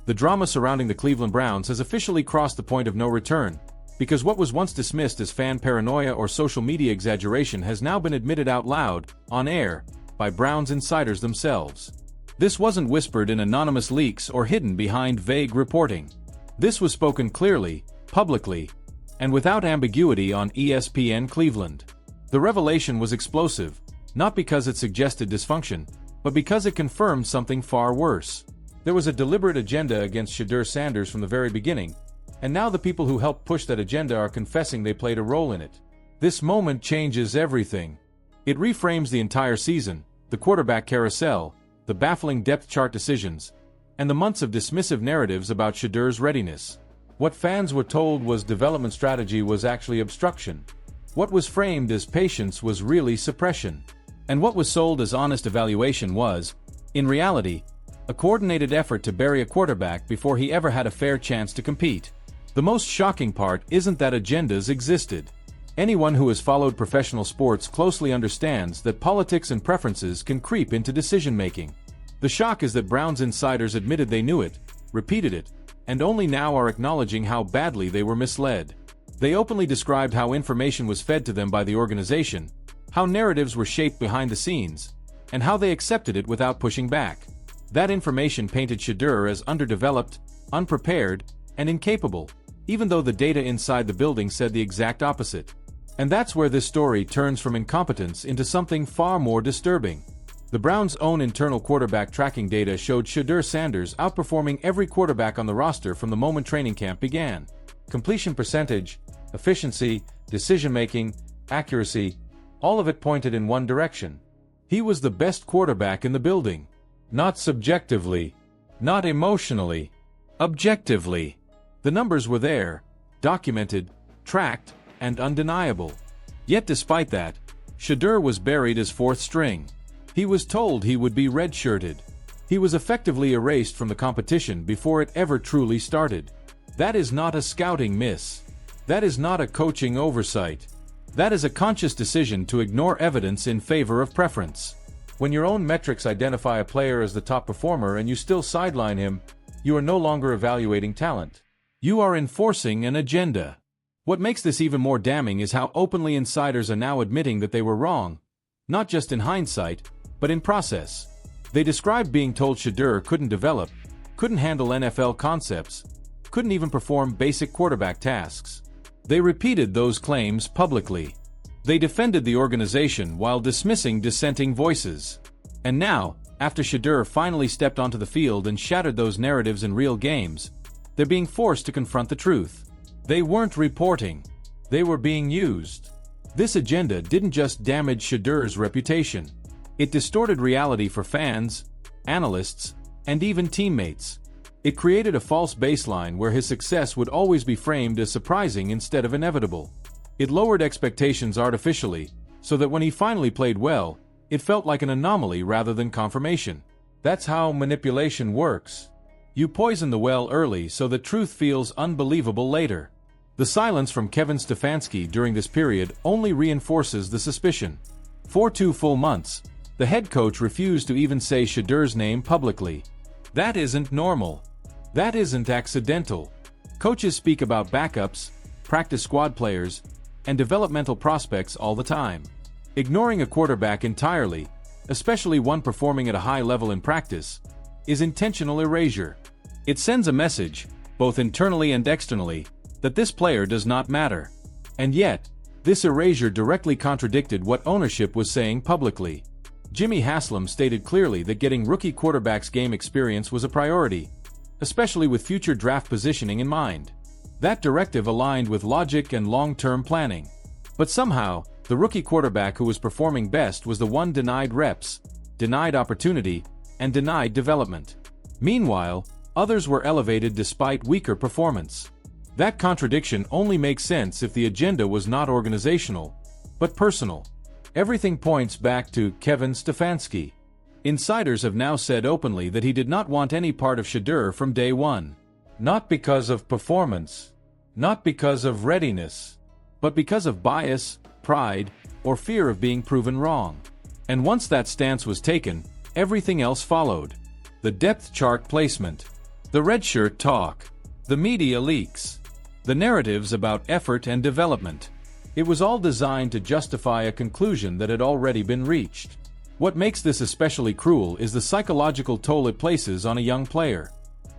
The drama surrounding the Cleveland Browns has officially crossed the point of no return, because what was once dismissed as fan paranoia or social media exaggeration has now been admitted out loud, on air, by Browns insiders themselves. This wasn't whispered in anonymous leaks or hidden behind vague reporting. This was spoken clearly, publicly, and without ambiguity on ESPN Cleveland. The revelation was explosive, not because it suggested dysfunction, but because it confirmed something far worse. There was a deliberate agenda against Shedeur Sanders from the very beginning, and now the people who helped push that agenda are confessing they played a role in it. This moment changes everything. It reframes the entire season, the quarterback carousel, the baffling depth chart decisions, and the months of dismissive narratives about Shedeur's readiness. What fans were told was development strategy was actually obstruction. What was framed as patience was really suppression. And what was sold as honest evaluation was, in reality, a coordinated effort to bury a quarterback before he ever had a fair chance to compete. The most shocking part isn't that agendas existed. Anyone who has followed professional sports closely understands that politics and preferences can creep into decision-making. The shock is that Browns insiders admitted they knew it, repeated it, and only now are acknowledging how badly they were misled. They openly described how information was fed to them by the organization, how narratives were shaped behind the scenes, and how they accepted it without pushing back. That information painted Shedeur as underdeveloped, unprepared, and incapable, even though the data inside the building said the exact opposite. And that's where this story turns from incompetence into something far more disturbing. The Browns' own internal quarterback tracking data showed Shedeur Sanders outperforming every quarterback on the roster from the moment training camp began. Completion percentage, efficiency, decision-making, accuracy, all of it pointed in one direction. He was the best quarterback in the building. Not subjectively, not emotionally, objectively. The numbers were there, documented, tracked, and undeniable. Yet despite that, Shedeur was buried as fourth string. He was told he would be redshirted. He was effectively erased from the competition before it ever truly started. That is not a scouting miss. That is not a coaching oversight. That is a conscious decision to ignore evidence in favor of preference. When your own metrics identify a player as the top performer and you still sideline him, you are no longer evaluating talent. You are enforcing an agenda. What makes this even more damning is how openly insiders are now admitting that they were wrong, not just in hindsight, but in process. They described being told Shedeur couldn't develop, couldn't handle NFL concepts, couldn't even perform basic quarterback tasks. They repeated those claims publicly. They defended the organization while dismissing dissenting voices. And now, after Shedeur finally stepped onto the field and shattered those narratives in real games, they're being forced to confront the truth. They weren't reporting. They were being used. This agenda didn't just damage Shedeur's reputation. It distorted reality for fans, analysts, and even teammates. It created a false baseline where his success would always be framed as surprising instead of inevitable. It lowered expectations artificially, so that when he finally played well, it felt like an anomaly rather than confirmation. That's how manipulation works. You poison the well early so the truth feels unbelievable later. The silence from Kevin Stefanski during this period only reinforces the suspicion. For 2 full months, the head coach refused to even say Shedeur's name publicly. That isn't normal. That isn't accidental. Coaches speak about backups, practice squad players, and developmental prospects all the time. Ignoring a quarterback entirely, especially one performing at a high level in practice, is intentional erasure. It sends a message, both internally and externally, that this player does not matter. And yet, this erasure directly contradicted what ownership was saying publicly. Jimmy Haslam stated clearly that getting rookie quarterbacks game experience was a priority, especially with future draft positioning in mind. That directive aligned with logic and long-term planning. But somehow, the rookie quarterback who was performing best was the one denied reps, denied opportunity, and denied development. Meanwhile, others were elevated despite weaker performance. That contradiction only makes sense if the agenda was not organizational, but personal. Everything points back to Kevin Stefanski. Insiders have now said openly that he did not want any part of Shedeur from day one. Not because of performance, not because of readiness, but because of bias, pride, or fear of being proven wrong. And once that stance was taken, everything else followed. The depth chart placement. The red shirt talk. The media leaks. The narratives about effort and development. It was all designed to justify a conclusion that had already been reached. What makes this especially cruel is the psychological toll it places on a young player.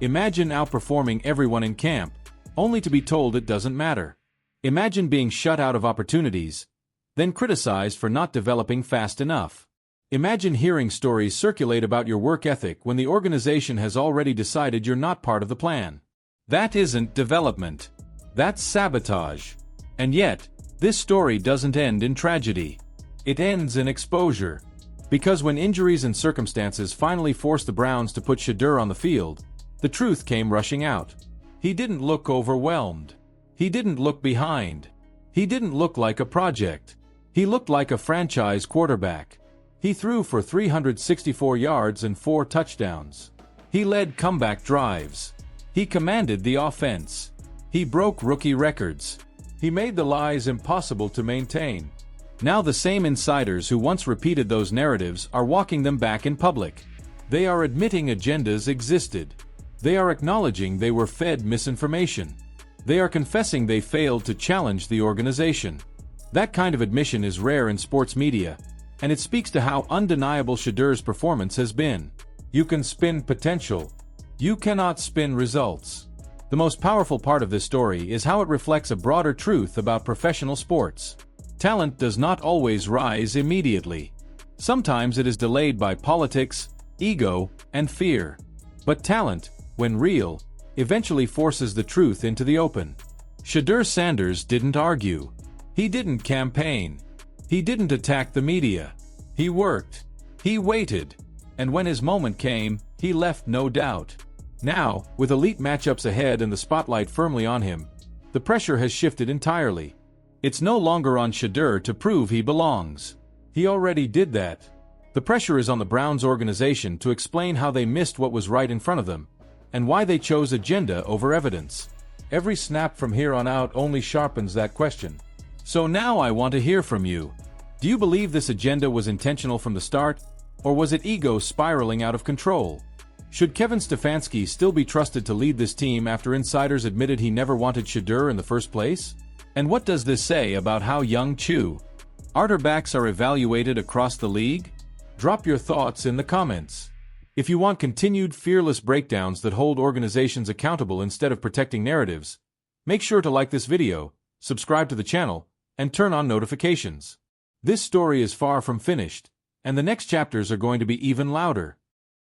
Imagine outperforming everyone in camp, only to be told it doesn't matter. Imagine being shut out of opportunities, then criticized for not developing fast enough. Imagine hearing stories circulate about your work ethic when the organization has already decided you're not part of the plan. That isn't development. That's sabotage. And yet, this story doesn't end in tragedy. It ends in exposure. Because when injuries and circumstances finally forced the Browns to put Shedeur on the field, the truth came rushing out. He didn't look overwhelmed. He didn't look behind. He didn't look like a project. He looked like a franchise quarterback. He threw for 364 yards and 4 touchdowns. He led comeback drives. He commanded the offense. He broke rookie records. He made the lies impossible to maintain. Now the same insiders who once repeated those narratives are walking them back in public. They are admitting agendas existed. They are acknowledging they were fed misinformation. They are confessing they failed to challenge the organization. That kind of admission is rare in sports media, and it speaks to how undeniable Shedeur's performance has been. You can spin potential. You cannot spin results. The most powerful part of this story is how it reflects a broader truth about professional sports. Talent does not always rise immediately. Sometimes it is delayed by politics, ego, and fear. But talent, when real, eventually forces the truth into the open. Shedeur Sanders didn't argue. He didn't campaign. He didn't attack the media. He worked. He waited. And when his moment came, he left no doubt. Now, with elite matchups ahead and the spotlight firmly on him, the pressure has shifted entirely. It's no longer on Shedeur to prove he belongs. He already did that. The pressure is on the Browns organization to explain how they missed what was right in front of them, and why they chose agenda over evidence. Every snap from here on out only sharpens that question. So now I want to hear from you. Do you believe this agenda was intentional from the start, or was it ego spiraling out of control? Should Kevin Stefanski still be trusted to lead this team after insiders admitted he never wanted Shedeur in the first place? And what does this say about how young quarterbacks are evaluated across the league? Drop your thoughts in the comments. If you want continued fearless breakdowns that hold organizations accountable instead of protecting narratives, make sure to like this video, subscribe to the channel, and turn on notifications. This story is far from finished, and the next chapters are going to be even louder.